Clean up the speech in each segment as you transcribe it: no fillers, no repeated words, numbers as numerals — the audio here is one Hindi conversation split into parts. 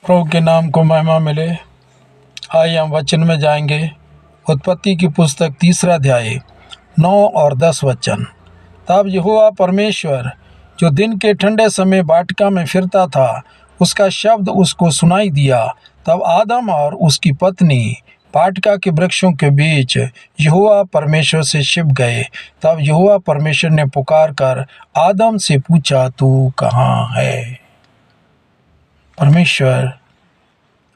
प्रभु के नाम को महिमा मिले। आइए हम वचन में जाएंगे। उत्पत्ति की पुस्तक 3 अध्याय 9 और 10 वचन। तब यहोवा परमेश्वर जो दिन के ठंडे समय वाटिका में फिरता था, उसका शब्द उसको सुनाई दिया। तब आदम और उसकी पत्नी वाटिका के वृक्षों के बीच यहोवा परमेश्वर से छिप गए। तब यहोवा परमेश्वर ने पुकार कर आदम से पूछा, तू कहाँ है? परमेश्वर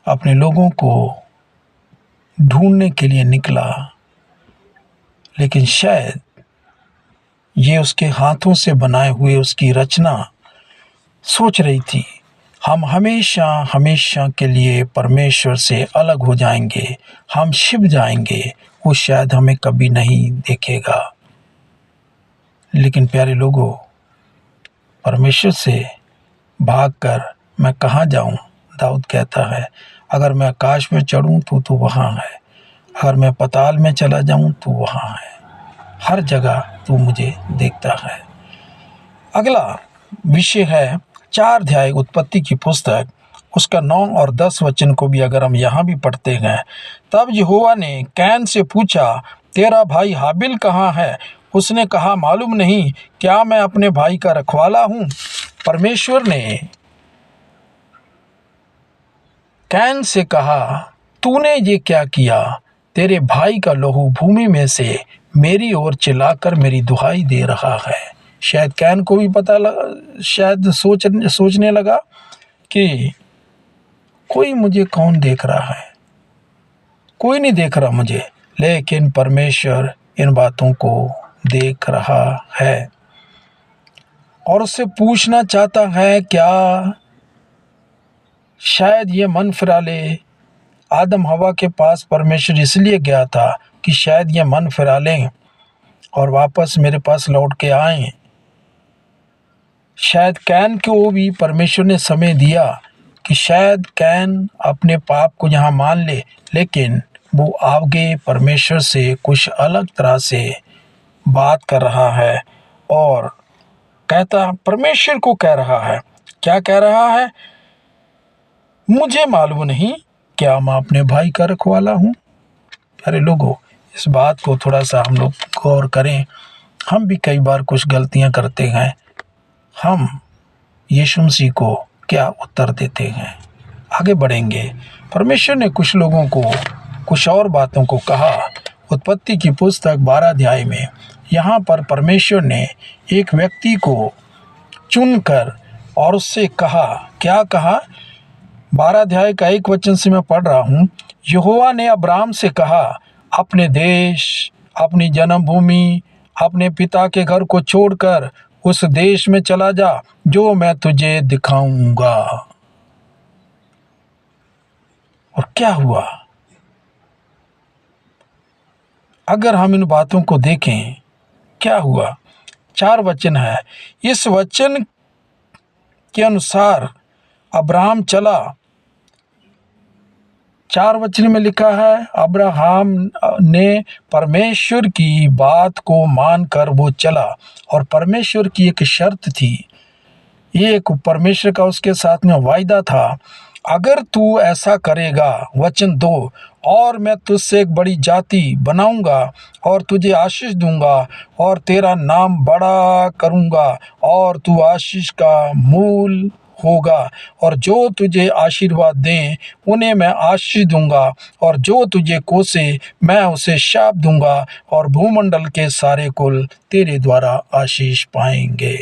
अपने लोगों को ढूंढने के लिए निकला, लेकिन शायद ये उसके हाथों से बनाए हुए उसकी रचना सोच रही थी, हम हमेशा हमेशा के लिए परमेश्वर से अलग हो जाएंगे, हम छिप जाएंगे, वो शायद हमें कभी नहीं देखेगा। लेकिन प्यारे लोगों, परमेश्वर से भागकर मैं कहाँ जाऊँ? दाऊद कहता है, अगर मैं आकाश में चढ़ूँ तो वहाँ है, अगर मैं पाताल में चला जाऊँ तो वहाँ है, हर जगह तू मुझे देखता है। अगला विषय है 4 अध्याय उत्पत्ति की पुस्तक, उसका 9 और 10 वचन को भी अगर हम यहाँ भी पढ़ते हैं। तब यहोवा ने कैन से पूछा, तेरा भाई हाबिल कहाँ है? उसने कहा, मालूम नहीं, क्या मैं अपने भाई का रखवाला हूँ? परमेश्वर ने कैन से कहा, तूने ये क्या किया? तेरे भाई का लहू भूमि में से मेरी ओर चिल्लाकर मेरी दुहाई दे रहा है। शायद कैन को भी पता लगा, शायद सोचने लगा कि कोई मुझे कौन देख रहा है, कोई नहीं देख रहा मुझे। लेकिन परमेश्वर इन बातों को देख रहा है और उससे पूछना चाहता है, क्या शायद ये मन फिरा ले? आदम हवा के पास परमेश्वर इसलिए गया था कि शायद ये मन फिरा लें और वापस मेरे पास लौट के आएं। शायद कैन को भी परमेश्वर ने समय दिया कि शायद कैन अपने पाप को यहाँ मान ले, लेकिन वो आगे परमेश्वर से कुछ अलग तरह से बात कर रहा है और कहता, परमेश्वर को कह रहा है, क्या कह रहा है? मुझे मालूम नहीं, क्या मैं अपने भाई का रखवाला हूँ? अरे लोगों, इस बात को थोड़ा सा हम लोग गौर करें। हम भी कई बार कुछ गलतियाँ करते हैं, हम यीशु मसीह को क्या उत्तर देते हैं? आगे बढ़ेंगे। परमेश्वर ने कुछ लोगों को कुछ और बातों को कहा। उत्पत्ति की पुस्तक 12 अध्याय में यहाँ पर परमेश्वर ने एक व्यक्ति को चुनकर और उससे कहा, क्या कहा? 12 अध्याय का 1 वचन से मैं पढ़ रहा हूँ। यहोवा ने अब्राम से कहा, अपने देश, अपनी जन्मभूमि, अपने पिता के घर को छोड़कर उस देश में चला जा जो मैं तुझे दिखाऊंगा। और क्या हुआ? अगर हम इन बातों को देखें, क्या हुआ? 4 वचन है। इस वचन के अनुसार अब्राहम चला। 4 वचन में लिखा है, अब्राहम ने परमेश्वर की बात को मानकर वो चला और परमेश्वर की एक शर्त थी, ये एक परमेश्वर का उसके साथ में वायदा था, अगर तू ऐसा करेगा, वचन 2, और मैं तुझसे एक बड़ी जाति बनाऊंगा और तुझे आशीष दूंगा और तेरा नाम बड़ा करूंगा और तू आशीष का मूल होगा, और जो तुझे आशीर्वाद दें उन्हें मैं आशीष दूंगा, और जो तुझे कोसे मैं उसे शाप दूंगा, और भूमंडल के सारे कुल तेरे द्वारा आशीष पाएंगे।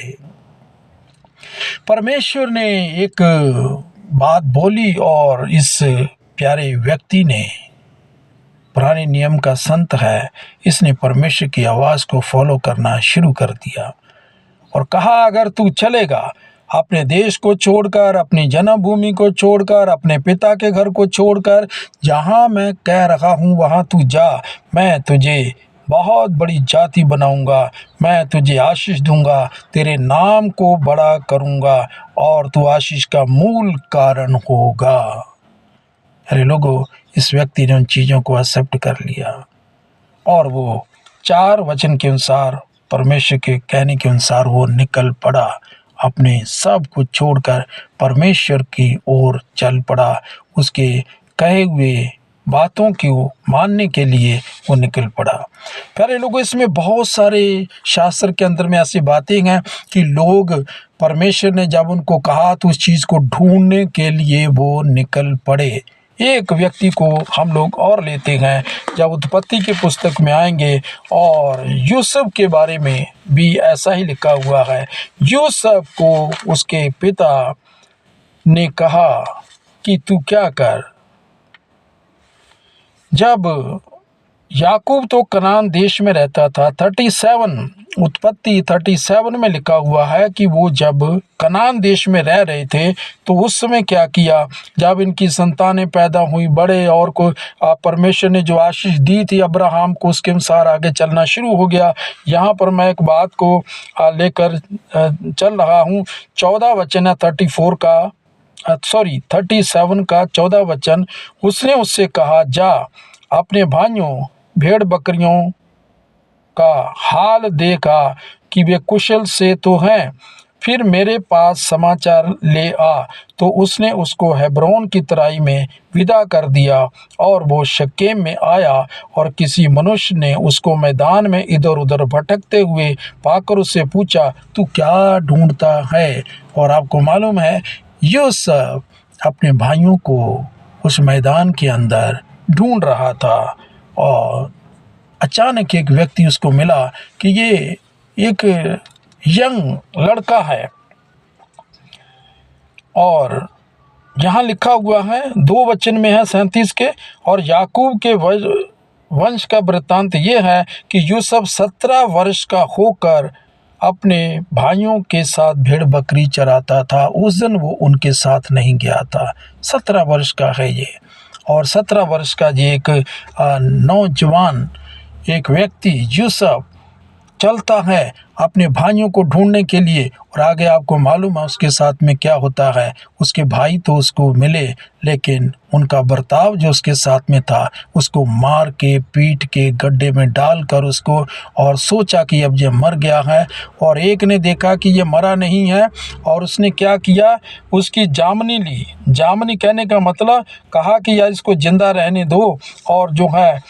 परमेश्वर ने एक बात बोली और इस प्यारे व्यक्ति ने, पुराने नियम का संत है, इसने परमेश्वर की आवाज़ को फॉलो करना शुरू कर दिया और कहा, अगर तू चलेगा, अपने देश को छोड़कर, अपनी जन्मभूमि को छोड़कर, अपने पिता के घर को छोड़कर, जहाँ मैं कह रहा हूँ वहाँ तू जा, मैं तुझे बहुत बड़ी जाति बनाऊंगा, मैं तुझे आशीष दूंगा, तेरे नाम को बड़ा करूंगा और तू आशीष का मूल कारण होगा। अरे लोगों, इस व्यक्ति ने उन चीज़ों को एक्सेप्ट कर लिया और वो 4 वचन के अनुसार, परमेश्वर के कहने के अनुसार वो निकल पड़ा अपने सब कुछ छोड़कर परमेश्वर की ओर चल पड़ा। उसके कहे हुए बातों को मानने के लिए वो निकल पड़ा। प्यारे लोगों, इसमें बहुत सारे शास्त्र के अंदर में ऐसी बातें हैं कि लोग परमेश्वर ने जब उनको कहा तो उस चीज़ को ढूंढने के लिए वो निकल पड़े। एक व्यक्ति को हम लोग और लेते हैं, जब उत्पत्ति की पुस्तक में आएंगे और यूसुफ के बारे में भी ऐसा ही लिखा हुआ है। यूसुफ को उसके पिता ने कहा कि तू क्या कर। जब याकूब तो कनान देश में रहता था, 37 में लिखा हुआ है कि वो जब कनान देश में रह रहे थे तो उस समय क्या किया, जब इनकी संतानें पैदा हुई, बड़े और को परमेश्वर ने जो आशीष दी थी अब्राहम को, उसके अनुसार आगे चलना शुरू हो गया। यहाँ पर मैं एक बात को लेकर चल रहा हूँ। 14 वचन है 37 का 14 वचन। उसने उससे कहा, जा अपने भाइयों भेड़ बकरियों का हाल देखा कि वे कुशल से तो हैं, फिर मेरे पास समाचार ले आ। तो उसने उसको हेब्रोन की तराई में विदा कर दिया और वो शकेम में आया, और किसी मनुष्य ने उसको मैदान में इधर उधर भटकते हुए पाकर उससे पूछा, तू क्या ढूंढता है? और आपको मालूम है यूसुफ अपने भाइयों को उस मैदान के अंदर ढूंढ रहा था, और अचानक एक व्यक्ति उसको मिला कि ये एक यंग लड़का है। और यहाँ लिखा हुआ है 2 वचन में है 37 के, और याकूब के वंश का वृत्तांत ये है कि यूसुफ 17 वर्ष का होकर अपने भाइयों के साथ भेड़ बकरी चराता था। उस दिन वो उनके साथ नहीं गया था। 17 वर्ष का है ये, और 17 वर्ष का ये एक नौजवान एक व्यक्ति यूसुफ चलता है अपने भाइयों को ढूंढने के लिए। और आगे आपको मालूम है उसके साथ में क्या होता है। उसके भाई तो उसको मिले, लेकिन उनका बर्ताव जो उसके साथ में था, उसको मार के पीट के गड्ढे में डालकर उसको, और सोचा कि अब ये मर गया है। और एक ने देखा कि ये मरा नहीं है, और उसने क्या किया, उसकी जामनी ली। जामनी कहने का मतलब कहा कि यार इसको जिंदा रहने दो, और जो है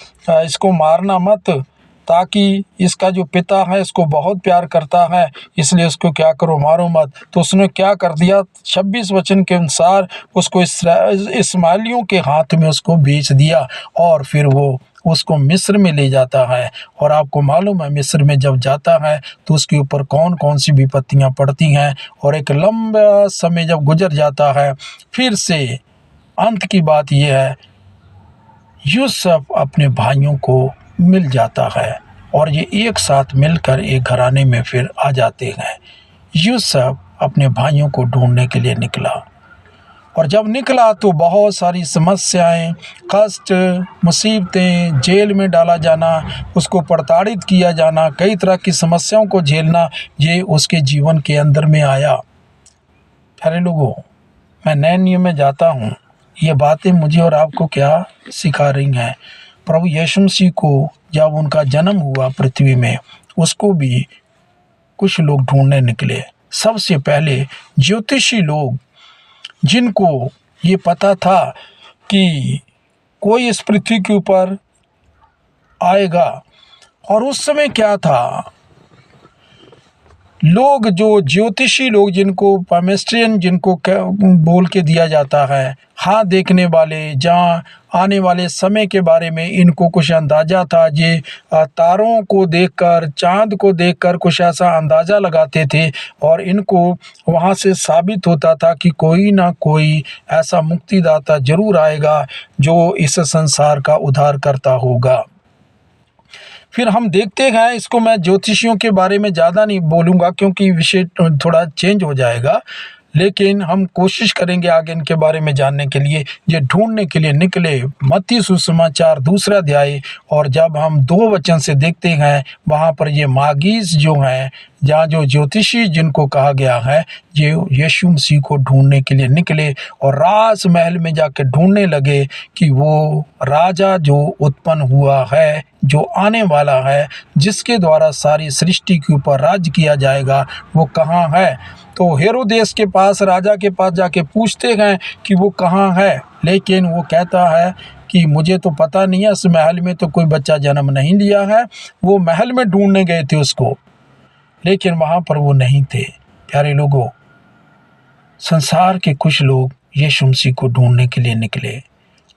इसको मारना मत, ताकि इसका जो पिता है इसको बहुत प्यार करता है, इसलिए उसको क्या करो, मारो मत। तो उसने क्या कर दिया, 26 वचन के अनुसार उसको इस्माइलियों के हाथ में उसको बेच दिया, और फिर वो उसको मिस्र में ले जाता है। और आपको मालूम है मिस्र में जब जाता है तो उसके ऊपर कौन कौन सी विपत्तियां पड़ती हैं, और एक लंबा समय जब गुजर जाता है, फिर से अंत की बात यह है, यूसुफ अपने भाइयों को मिल जाता है, और ये एक साथ मिलकर एक घराने में फिर आ जाते हैं। यूसुफ अपने भाइयों को ढूंढने के लिए निकला, और जब निकला तो बहुत सारी समस्याएं, कष्ट, मुसीबतें, जेल में डाला जाना, उसको प्रताड़ित किया जाना, कई तरह की समस्याओं को झेलना, ये उसके जीवन के अंदर में आया। प्यारे लोगों, मैं नए नियम में जाता हूँ, ये बातें मुझे और आपको क्या सिखा रही हैं। प्रभु यीशु मसीह को जब उनका जन्म हुआ पृथ्वी में, उसको भी कुछ लोग ढूंढने निकले। सबसे पहले ज्योतिषी लोग, जिनको ये पता था कि कोई इस पृथ्वी के ऊपर आएगा। और उस समय क्या था, लोग जो ज्योतिषी लोग, जिनको परमेस्ट्रियन जिनको बोल के दिया जाता है, हाथ देखने वाले, जहाँ आने वाले समय के बारे में इनको कुछ अंदाज़ा था। ये तारों को देखकर, चाँद को देखकर कुछ ऐसा अंदाज़ा लगाते थे, और इनको वहाँ से साबित होता था कि कोई ना कोई ऐसा मुक्तिदाता ज़रूर आएगा जो इस संसार का उद्धार करता होगा। फिर हम देखते हैं, इसको मैं ज्योतिषियों के बारे में ज़्यादा नहीं बोलूँगा क्योंकि विषय थोड़ा चेंज हो जाएगा, लेकिन हम कोशिश करेंगे आगे इनके बारे में जानने के लिए। ये ढूंढने के लिए निकले। मत्ती सुसमाचार 2 अध्याय, और जब हम 2 वचन से देखते हैं, वहाँ पर ये मागीज जो हैं, जहाँ जो ज्योतिषी जिनको कहा गया है, ये यीशु मसीह को ढूंढने के लिए निकले, और राज महल में जाकर ढूंढने लगे कि वो राजा जो उत्पन्न हुआ है, जो आने वाला है, जिसके द्वारा सारी सृष्टि के ऊपर राज किया जाएगा, वो कहाँ है। तो हेरोदेस के पास, राजा के पास जाके पूछते हैं कि वो कहाँ है, लेकिन वो कहता है कि मुझे तो पता नहीं है, इस महल में तो कोई बच्चा जन्म नहीं लिया है। वो महल में ढूंढने गए थे उसको, लेकिन वहाँ पर वो नहीं थे। प्यारे लोगों, संसार के कुछ लोग यीशु मसीह को ढूंढने के लिए निकले,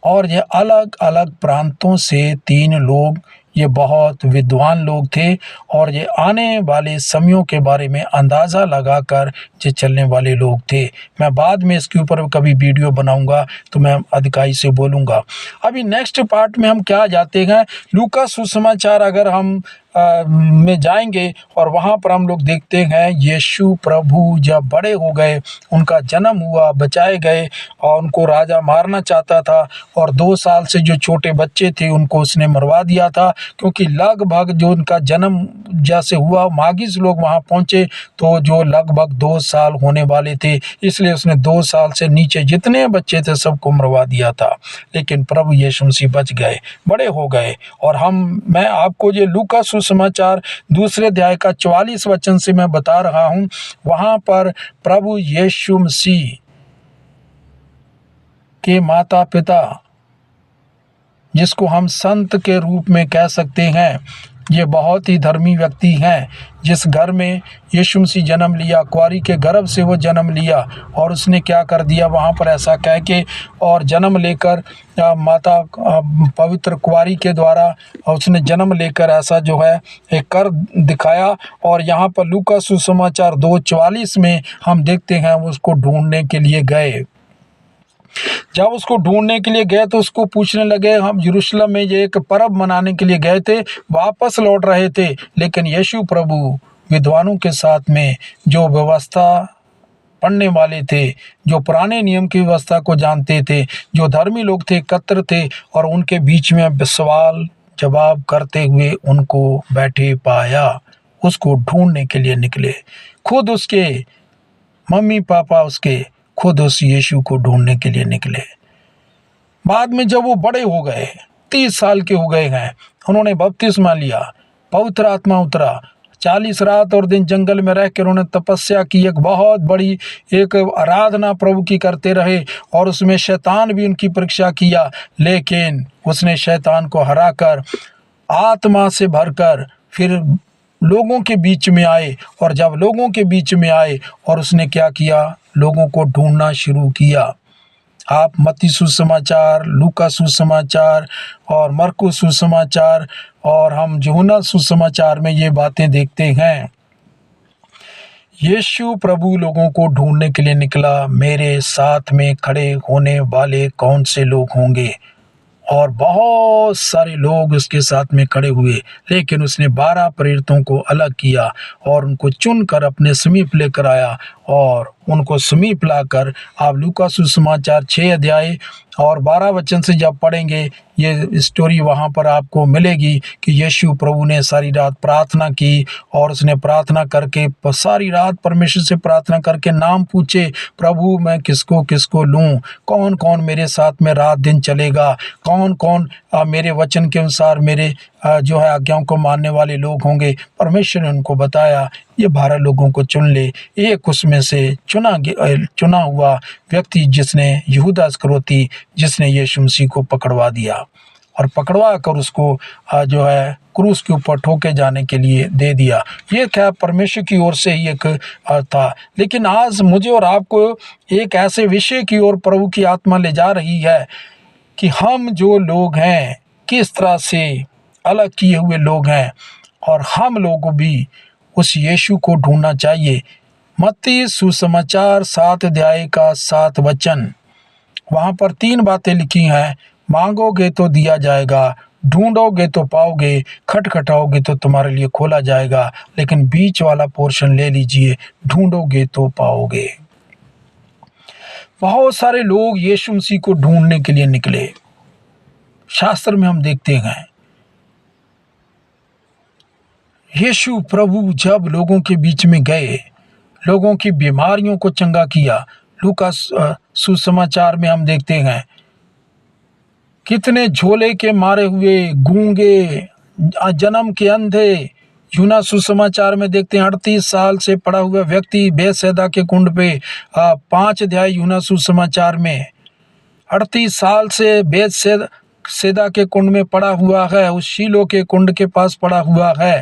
और ये अलग अलग प्रांतों से 3 लोग, ये बहुत विद्वान लोग थे, और ये आने वाले समयों के बारे में अंदाज़ा लगाकर ये चलने वाले लोग थे। मैं बाद में इसके ऊपर कभी वीडियो बनाऊंगा तो मैं अधिकाई से बोलूँगा। अभी नेक्स्ट पार्ट में हम क्या जाते हैं, लूका सुसमाचार अगर हम में जाएंगे, और वहाँ पर हम लोग देखते हैं यीशु प्रभु जब बड़े हो गए, उनका जन्म हुआ, बचाए गए, और उनको राजा मारना चाहता था, और 2 साल से जो छोटे बच्चे थे उनको उसने मरवा दिया था, क्योंकि लगभग जो उनका जन्म जैसे हुआ, मागिस लोग वहाँ पहुँचे तो जो लगभग 2 साल होने वाले थे, इसलिए उसने 2 साल से नीचे जितने बच्चे थे सबको मरवा दिया था। लेकिन प्रभु यीशु मसीह बच गए, बड़े हो गए। और मैं आपको ये लूका सुसमाचार 2 अध्याय का 44 वचन से मैं बता रहा हूँ। वहाँ पर प्रभु यीशु मसीह के माता पिता, जिसको हम संत के रूप में कह सकते हैं, ये बहुत ही धर्मी व्यक्ति हैं। जिस घर में यीशु मसीह जन्म लिया, कुंवारी के गर्भ से वो जन्म लिया, और उसने क्या कर दिया वहाँ पर ऐसा कह के, और जन्म लेकर माता पवित्र कुंवारी के द्वारा उसने जन्म लेकर ऐसा जो है एक कर दिखाया। और यहाँ पर लूका सुसमाचार 2:44 में हम देखते हैं उसको ढूंढने के लिए गए। जब उसको ढूंढने के लिए गए तो उसको पूछने लगे, हम यरूशलेम में ये एक पर्व मनाने के लिए गए थे, वापस लौट रहे थे, लेकिन यीशु प्रभु विद्वानों के साथ में, जो व्यवस्था पढ़ने वाले थे, जो पुराने नियम की व्यवस्था को जानते थे, जो धर्मी लोग थे, एकत्र थे, और उनके बीच में सवाल जवाब करते हुए उनको बैठे पाया। उसको ढूंढने के लिए निकले, खुद उसके मम्मी पापा उसके खुद उस यीशु को ढूंढने के लिए निकले। बाद में जब वो बड़े हो गए, 30 साल के हो गए हैं, उन्होंने बपतिस्मा लिया, पवित्र आत्मा उतरा, 40 रात और दिन जंगल में रह कर उन्होंने तपस्या की, एक बहुत बड़ी एक आराधना प्रभु की करते रहे, और उसमें शैतान भी उनकी परीक्षा किया, लेकिन उसने शैतान को हराकर आत्मा से भरकर फिर लोगों के बीच में आए। और जब लोगों के बीच में आए और उसने क्या किया, लोगों को ढूंढना शुरू किया। आप मत्ती सुसमाचार, लूका सुसमाचार और मरकुस सुसमाचार और हम यूहन्ना सुसमाचार में ये बातें देखते हैं। यीशु प्रभु लोगों को ढूंढने के लिए निकला, मेरे साथ में खड़े होने वाले कौन से लोग होंगे, और बहुत सारे लोग उसके साथ में खड़े हुए, लेकिन उसने 12 प्रेरितों को अलग किया और उनको चुनकर अपने समीप लेकर आया, और उनको समीप लाकर आप लूका सुसमाचार 6 अध्याय और 12 वचन से जब पढ़ेंगे, ये स्टोरी वहाँ पर आपको मिलेगी कि यीशु प्रभु ने सारी रात प्रार्थना की, और उसने प्रार्थना करके सारी रात परमेश्वर से प्रार्थना करके नाम पूछे, प्रभु मैं किसको किसको लूँ, कौन कौन मेरे साथ में रात दिन चलेगा, कौन कौन मेरे वचन के अनुसार मेरे जो है आज्ञाओं को मानने वाले लोग होंगे। परमेश्वर ने उनको बताया, ये 12 लोगों को चुन ले। एक उसमें से चुना हुआ व्यक्ति जिसने यहूदा इस्करियोती, जिसने यीशु मसीह को पकड़वा दिया, और पकड़वा कर उसको जो है क्रूस के ऊपर ठोके जाने के लिए दे दिया। ये क्या परमेश्वर की ओर से ही एक था। लेकिन आज मुझे और आपको एक ऐसे विषय की ओर प्रभु की आत्मा ले जा रही है कि हम जो लोग हैं, किस तरह से अलग किए हुए लोग हैं, और हम लोगों भी उस यीशु को ढूंढना चाहिए। मत्ती सुसमाचार 7 अध्याय का 7 वचन, वहाँ पर 3 बातें लिखी हैं, मांगोगे तो दिया जाएगा, ढूंढोगे तो पाओगे, खटखटाओगे तो तुम्हारे लिए खोला जाएगा। लेकिन बीच वाला पोर्शन ले लीजिए, ढूंढोगे तो पाओगे। बहुत सारे लोग यीशु मसीह को ढूंढने के लिए निकले। शास्त्र में हम देखते हैं यीशु प्रभु जब लोगों के बीच में गए, लोगों की बीमारियों को चंगा किया। लूका सुसमाचार में हम देखते हैं कितने झोले के मारे हुए, गूंगे, जन्म के अंधे, यूहन्ना सुसमाचार में देखते हैं 38 साल से पड़ा हुआ व्यक्ति बेतसैदा के कुंड पे 5 अध्याय यूहन्ना सुसमाचार में 38 साल से बेतसैदा के कुंड में पड़ा हुआ है, उस शीलो के कुंड के पास पड़ा हुआ है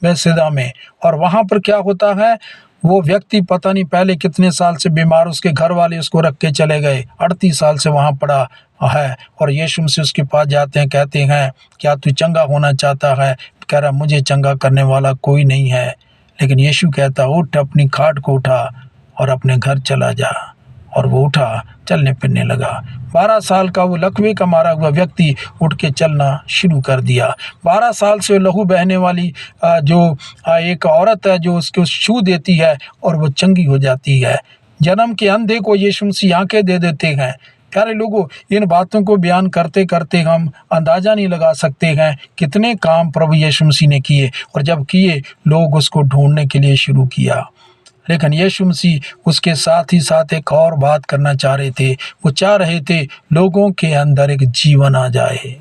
बेतसैदा में। और वहाँ पर क्या होता है, वो व्यक्ति पता नहीं पहले कितने साल से बीमार, उसके घर वाले उसको रख के चले गए, 38 साल से वहाँ पड़ा है। और यीशु मसीह उसके पास जाते हैं, कहते हैं क्या तू चंगा होना चाहता है? कह रहा मुझे चंगा करने वाला कोई नहीं है। लेकिन यीशु कहता उठ, अपनी खाट को उठा और अपने घर चला जा। और वो उठा, चलने फिरने लगा। 12 साल का वो लकवे का मारा हुआ व्यक्ति उठ के चलना शुरू कर दिया। 12 साल से लहू बहने वाली जो एक औरत है, जो उसको छू देती है और वो चंगी हो जाती है। जन्म के अंधे को यीशु मसीह आंखें दे देते हैं। प्यारे लोगों, इन बातों को बयान करते करते हम अंदाज़ा नहीं लगा सकते हैं कितने काम प्रभु यीशु मसीह ने किए। और जब किए, लोग उसको ढूंढने के लिए शुरू किया। लेकिन यीशु मसीह उसके साथ ही साथ एक और बात करना चाह रहे थे। वो चाह रहे थे लोगों के अंदर एक जीवन आ जाए,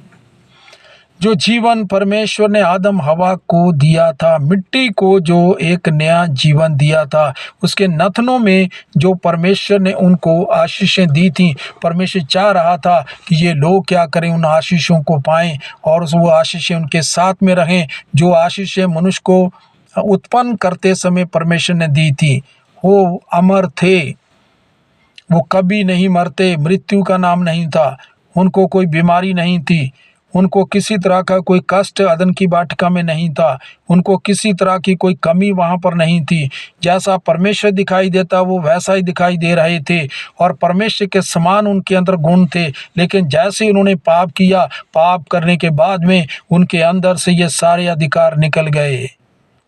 जो जीवन परमेश्वर ने आदम हवा को दिया था, मिट्टी को जो एक नया जीवन दिया था, उसके नथनों में जो परमेश्वर ने उनको आशीषें दी थी। परमेश्वर चाह रहा था कि ये लोग क्या करें, उन आशीषों को पाएं और वो आशीषें उनके साथ में रहें। जो आशीषें मनुष्य को उत्पन्न करते समय परमेश्वर ने दी थी, वो अमर थे, वो कभी नहीं मरते, मृत्यु का नाम नहीं था, उनको कोई बीमारी नहीं थी, उनको किसी तरह का कोई कष्ट अदन की वाटिका में नहीं था, उनको किसी तरह की कोई कमी वहाँ पर नहीं थी। जैसा परमेश्वर दिखाई देता वो वैसा ही दिखाई दे रहे थे और परमेश्वर के समान उनके अंदर गुण थे। लेकिन जैसे उन्होंने पाप किया, पाप करने के बाद में उनके अंदर से ये सारे अधिकार निकल गए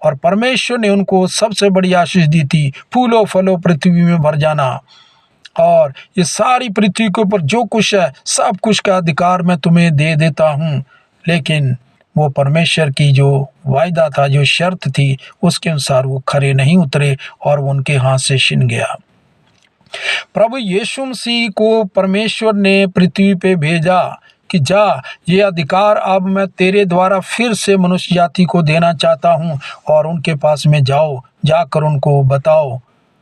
और परमेश्वर ने उनको सबसे बड़ी आशीष दी थी, फूलो फलो पृथ्वी में भर जाना, और ये सारी पृथ्वी के ऊपर जो कुछ है सब कुछ का अधिकार मैं तुम्हें दे देता हूँ। लेकिन वो परमेश्वर की जो वायदा था, जो शर्त थी, उसके अनुसार वो खरे नहीं उतरे और वो उनके हाथ से छिन गया। प्रभु यीशु मसीह को परमेश्वर ने पृथ्वी पे भेजा कि जा, ये अधिकार अब मैं तेरे द्वारा फिर से मनुष्य जाति को देना चाहता हूँ, और उनके पास में जाओ, जाकर उनको बताओ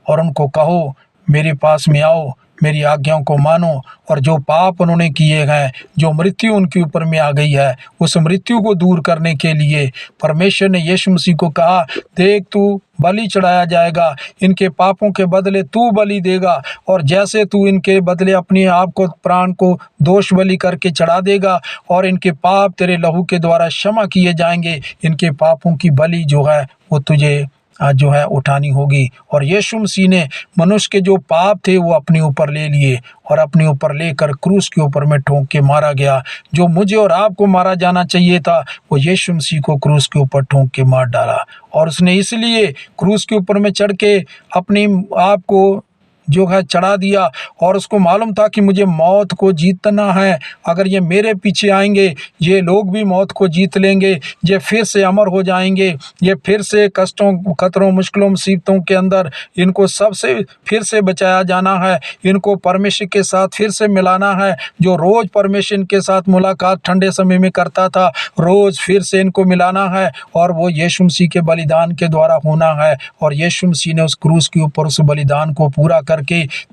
और उनको कहो मेरे पास में आओ, मेरी आज्ञाओं को मानो। और जो पाप उन्होंने किए हैं, जो मृत्यु उनके ऊपर में आ गई है, उस मृत्यु को दूर करने के लिए परमेश्वर ने यीशु मसीह को कहा, देख तू बलि चढ़ाया जाएगा, इनके पापों के बदले तू बलि देगा, और जैसे तू इनके बदले अपने आप को, प्राण को दोष बलि करके चढ़ा देगा और इनके पाप तेरे लहू के द्वारा क्षमा किए जाएंगे, इनके पापों की बलि जो है वो तुझे जो है उठानी होगी। और यीशु मसीह ने मनुष्य के जो पाप थे वो अपने ऊपर ले लिए और अपने ऊपर लेकर क्रूस के ऊपर में ठोंक के मारा गया। जो मुझे और आपको मारा जाना चाहिए था, वो यीशु मसीह को क्रूस के ऊपर ठोंक के मार डाला। और उसने इसलिए क्रूस के ऊपर में चढ़ के अपने आप को जो है चढ़ा दिया, और उसको मालूम था कि मुझे मौत को जीतना है। अगर ये मेरे पीछे आएंगे, ये लोग भी मौत को जीत लेंगे, ये फिर से अमर हो जाएंगे, ये फिर से कष्टों, खतरों, मुश्किलों, मुसीबतों के अंदर इनको सबसे फिर से बचाया जाना है, इनको परमेश्वर के साथ फिर से मिलाना है। जो रोज़ परमेश्वर के साथ मुलाकात ठंडे समय में करता था, रोज़ फिर से इनको मिलाना है, और वो यीशु मसीह के बलिदान के द्वारा होना है। और यीशु मसीह ने उस क्रूस के ऊपर उस बलिदान को पूरा करके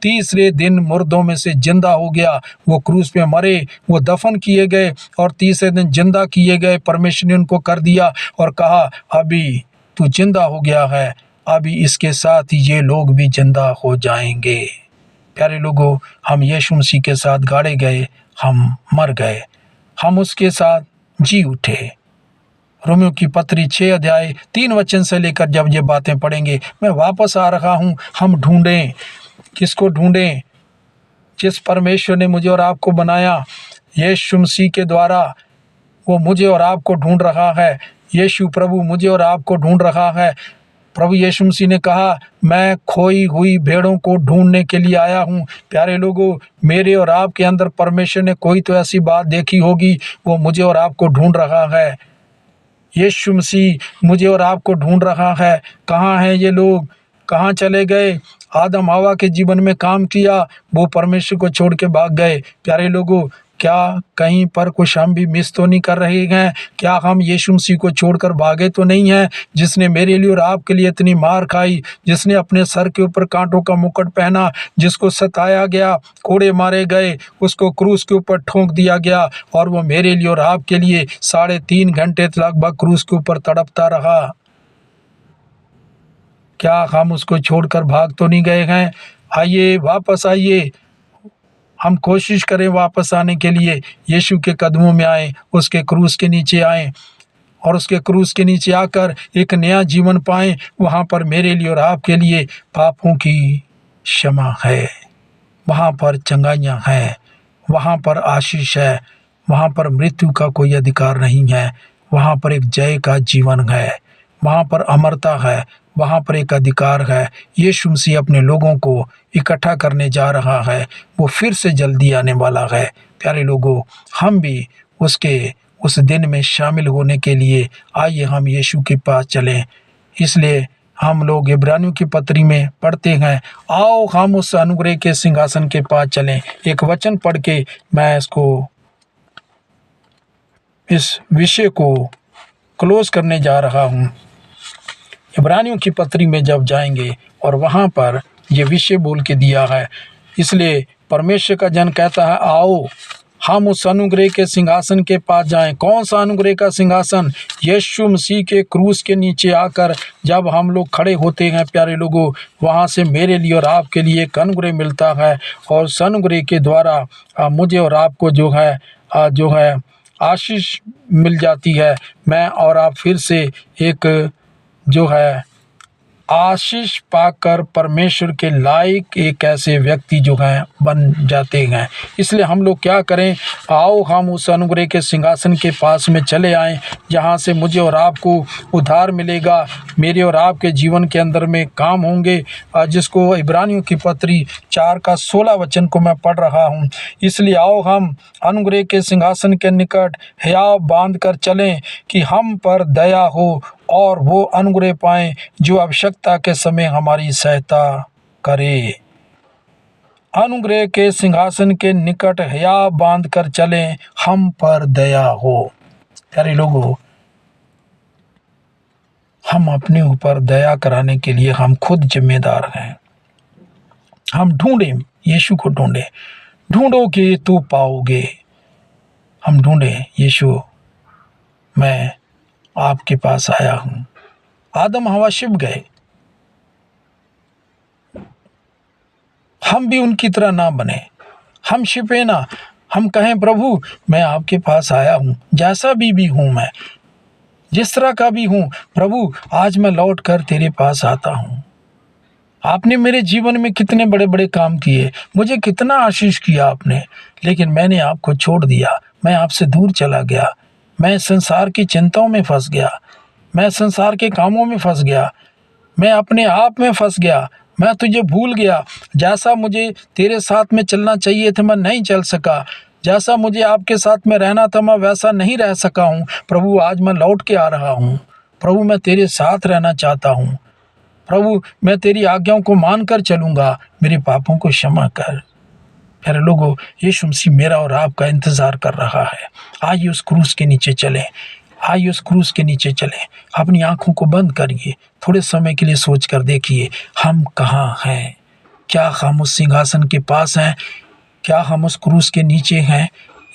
तीसरे दिन मुर्दों में से जिंदा हो गया। वो क्रूस पे मरे, वो दफन किए गए और तीसरे दिन जिंदा किए गए। परमेश्वर ने उनको कर दिया और कहा, अभी तू जिंदा हो गया है, अभी इसके साथ ही ये लोग भी जिंदा हो जाएंगे। प्यारे लोगों, हम यीशु मसीह के साथ गाड़े गए, हम मर गए, हम उसके साथ जी उठे। रोमियो की पत्री 6 अध्याय 3 वचन से लेकर जब ये बातें पढ़ेंगे, मैं वापस आ रहा हूँ। हम ढूंढें, किसको ढूंढें? जिस परमेश्वर ने मुझे और आपको बनाया, यीशु मसीह के द्वारा वो मुझे और आपको ढूंढ रहा है। यीशु प्रभु मुझे और आपको ढूंढ रहा है। प्रभु यीशु मसीह ने कहा, मैं खोई हुई भेड़ों को ढूंढने के लिए आया हूँ। प्यारे लोगों, मेरे और आपके अंदर परमेश्वर ने कोई तो ऐसी बात देखी होगी, वो मुझे और आपको ढूंढ रहा है। यीशु मसीह मुझे और आपको ढूंढ रहा है। कहाँ हैं ये लोग? कहाँ चले गए? आदम हवा के जीवन में काम किया, वो परमेश्वर को छोड़ के भाग गए। प्यारे लोगों, क्या कहीं पर कुछ हम भी मिस तो नहीं कर रहे हैं? क्या हम यीशु मसीह को छोड़कर भागे तो नहीं हैं, जिसने मेरे लिए और आपके लिए इतनी मार खाई, जिसने अपने सर के ऊपर कांटों का मुकुट पहना, जिसको सताया गया, कोड़े मारे गए, उसको क्रूस के ऊपर ठोंक दिया गया और वो मेरे लिए और आपके लिए 3.5 घंटे लगभग क्रूस के ऊपर तड़पता रहा। क्या हम उसको छोड़कर भाग तो नहीं गए हैं? आइए, वापस आइए, हम कोशिश करें वापस आने के लिए, यीशु के कदमों में आएँ, उसके क्रूस के नीचे आएँ और उसके क्रूस के नीचे आकर एक नया जीवन पाएँ। वहाँ पर मेरे लिए और आपके लिए पापों की क्षमा है, वहाँ पर चंगाइयाँ हैं, वहाँ पर आशीष है, वहाँ पर मृत्यु का कोई अधिकार नहीं है, वहाँ पर एक जय का जीवन है, वहाँ पर अमरता है, वहाँ पर एक अधिकार है। यीशु मसीह अपने लोगों को इकट्ठा करने जा रहा है, वो फिर से जल्दी आने वाला है। प्यारे लोगों, हम भी उसके उस दिन में शामिल होने के लिए आइए हम यीशु के पास चलें। इसलिए हम लोग इब्रानियों की पत्री में पढ़ते हैं, आओ हम उस अनुग्रह के सिंहासन के पास चलें। एक वचन पढ़ के मैं इस विषय को क्लोज करने जा रहा हूँ। इब्रानियों की पत्री में जब जाएंगे और वहाँ पर ये विषय बोल के दिया है, इसलिए परमेश्वर का जन कहता है, आओ हम उस अनुग्रह के सिंहासन के पास जाएं। कौन सा अनुग्रह का सिंहासन? यीशु मसीह के क्रूस के नीचे आकर जब हम लोग खड़े होते हैं प्यारे लोगों, वहाँ से मेरे लिए और आपके लिए एक अनुग्रह मिलता है और उस अनुग्रह के द्वारा मुझे और आपको जो है आशीष मिल जाती है। मैं और आप फिर से एक जो है आशीष पाकर परमेश्वर के लायक एक ऐसे व्यक्ति जो हैं बन जाते हैं। इसलिए हम लोग क्या करें, आओ हम उस अनुग्रह के सिंहासन के पास में चले आएं, जहां से मुझे और आपको उद्धार मिलेगा, मेरे और आपके जीवन के अंदर में काम होंगे, जिसको इब्रानियों की पत्री 4 का 16 वचन को मैं पढ़ रहा हूं। इसलिए आओ हम अनुग्रह के सिंहासन के निकट हियाव बांध कर चलें कि हम पर दया हो और वो अनुग्रह पाएं जो आवश्यकता के समय हमारी सहायता करे। अनुग्रह के सिंहासन के निकट हियाव बांध कर चलें, हम पर दया हो। प्यारे लोगों, हम अपने ऊपर दया कराने के लिए हम खुद जिम्मेदार हैं। हम ढूंढें, यीशु को ढूंढोगे तो पाओगे। हम ढूंढें, यीशु मैं आपके पास आया हूं। आदम हवा छिप गए, हम भी उनकी तरह ना बने, हम छिपे ना, हम कहें प्रभु मैं आपके पास आया हूं, जैसा भी हूं, मैं जिस तरह का भी हूं, प्रभु आज मैं लौट कर तेरे पास आता हूं। आपने मेरे जीवन में कितने बड़े बड़े काम किए, मुझे कितना आशीष किया आपने, लेकिन मैंने आपको छोड़ दिया, मैं आपसे दूर चला गया, मैं संसार की चिंताओं में फंस गया, मैं संसार के कामों में फंस गया, मैं अपने आप में फंस गया, मैं तुझे भूल गया। जैसा मुझे तेरे साथ में चलना चाहिए था मैं नहीं चल सका, जैसा मुझे आपके साथ में रहना था मैं वैसा नहीं रह सका हूँ। प्रभु आज मैं लौट के आ रहा हूँ, प्रभु मैं तेरे साथ रहना चाहता हूँ, प्रभु मैं तेरी आज्ञाओं को मानकर चलूँगा, मेरे पापों को क्षमा कर। प्यारे लोगों, यीशु मसीह मेरा और आपका इंतज़ार कर रहा है। आइए उस क्रूस के नीचे चलें, आइए उस क्रूस के नीचे चलें। अपनी आंखों को बंद करिए, थोड़े समय के लिए सोच कर देखिए हम कहाँ हैं। क्या हम उस सिंहासन के पास हैं? क्या हम उस क्रूस के नीचे हैं?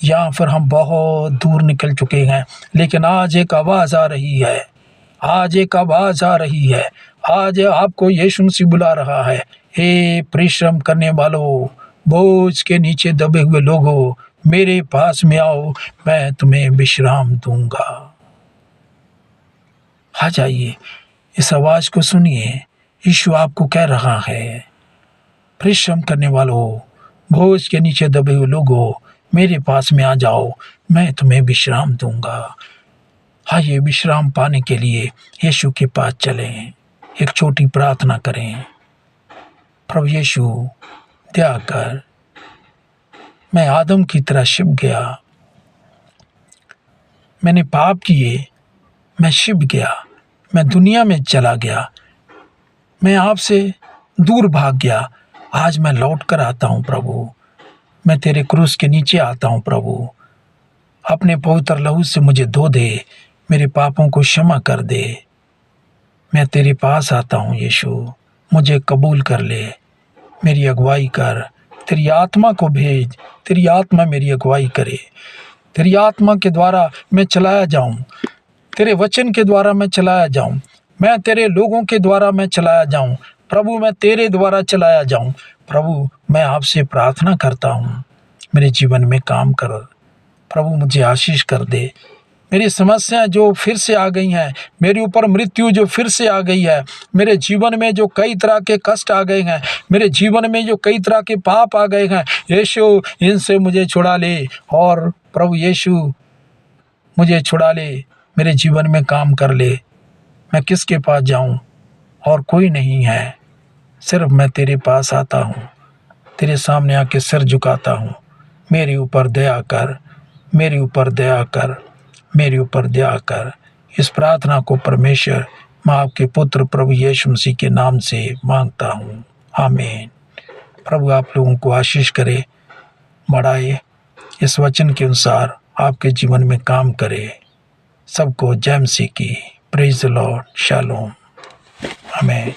या फिर हम बहुत दूर निकल चुके हैं? लेकिन आज एक आवाज़ आ रही है, आज एक आवाज़ आ रही है, आज आपको यीशु मसीह बुला रहा है। हे परिश्रम करने वालों, बोझ के नीचे दबे हुए लोगों, मेरे पास में आओ, मैं तुम्हें विश्राम दूंगा। आ जाइए, इस आवाज़ को सुनिए, यीशु आपको कह रहा है, परिश्रम करने वालों, बोझ के नीचे दबे हुए लोगों, मेरे पास में आ जाओ, मैं तुम्हें विश्राम दूंगा। आइए विश्राम पाने के लिए यीशु के पास चलें, एक छोटी प्रार्थना करें। प्रभु यीशु दया कर, मैं आदम की तरह छिप गया, मैंने पाप किए, मैं छिप गया, मैं दुनिया में चला गया, मैं आपसे दूर भाग गया। आज मैं लौट कर आता हूँ प्रभु, मैं तेरे क्रूस के नीचे आता हूँ प्रभु। अपने पवित्र लहू से मुझे धो दे, मेरे पापों को क्षमा कर दे। मैं तेरे पास आता हूँ यीशु, मुझे कबूल कर ले, मेरी अगुवाई कर। तेरी आत्मा को भेज, तेरी आत्मा मेरी अगुवाई करे। तेरी आत्मा के द्वारा मैं चलाया जाऊं, तेरे वचन के द्वारा मैं चलाया जाऊं, मैं तेरे लोगों के द्वारा मैं चलाया जाऊं। प्रभु मैं तेरे द्वारा चलाया जाऊं। प्रभु मैं आपसे प्रार्थना करता हूं, मेरे जीवन में काम कर। प्रभु मुझे आशीष कर दे। मेरी समस्याएं जो फिर से आ गई हैं, मेरे ऊपर मृत्यु जो फिर से आ गई है, मेरे जीवन में जो कई तरह के कष्ट आ गए हैं, मेरे जीवन में जो कई तरह के पाप आ गए हैं, यीशु इनसे मुझे छुड़ा ले। और प्रभु यीशु मुझे छुड़ा ले, मेरे जीवन में काम कर ले। मैं किसके पास जाऊं? और कोई नहीं है, सिर्फ मैं तेरे पास आता हूं, तेरे सामने आके सिर झुकाता हूं। मेरे ऊपर दया कर, मेरे ऊपर दया कर, मेरे ऊपर दया कर। इस प्रार्थना को परमेश्वर मैं आपके पुत्र प्रभु यीशु मसीह के नाम से मांगता हूँ, आमीन। प्रभु आप लोगों को आशीष करे, बढ़ाए, इस वचन के अनुसार आपके जीवन में काम करे। सबको जय मसीह की। प्रेज द लॉर्ड, शालोम, आमीन।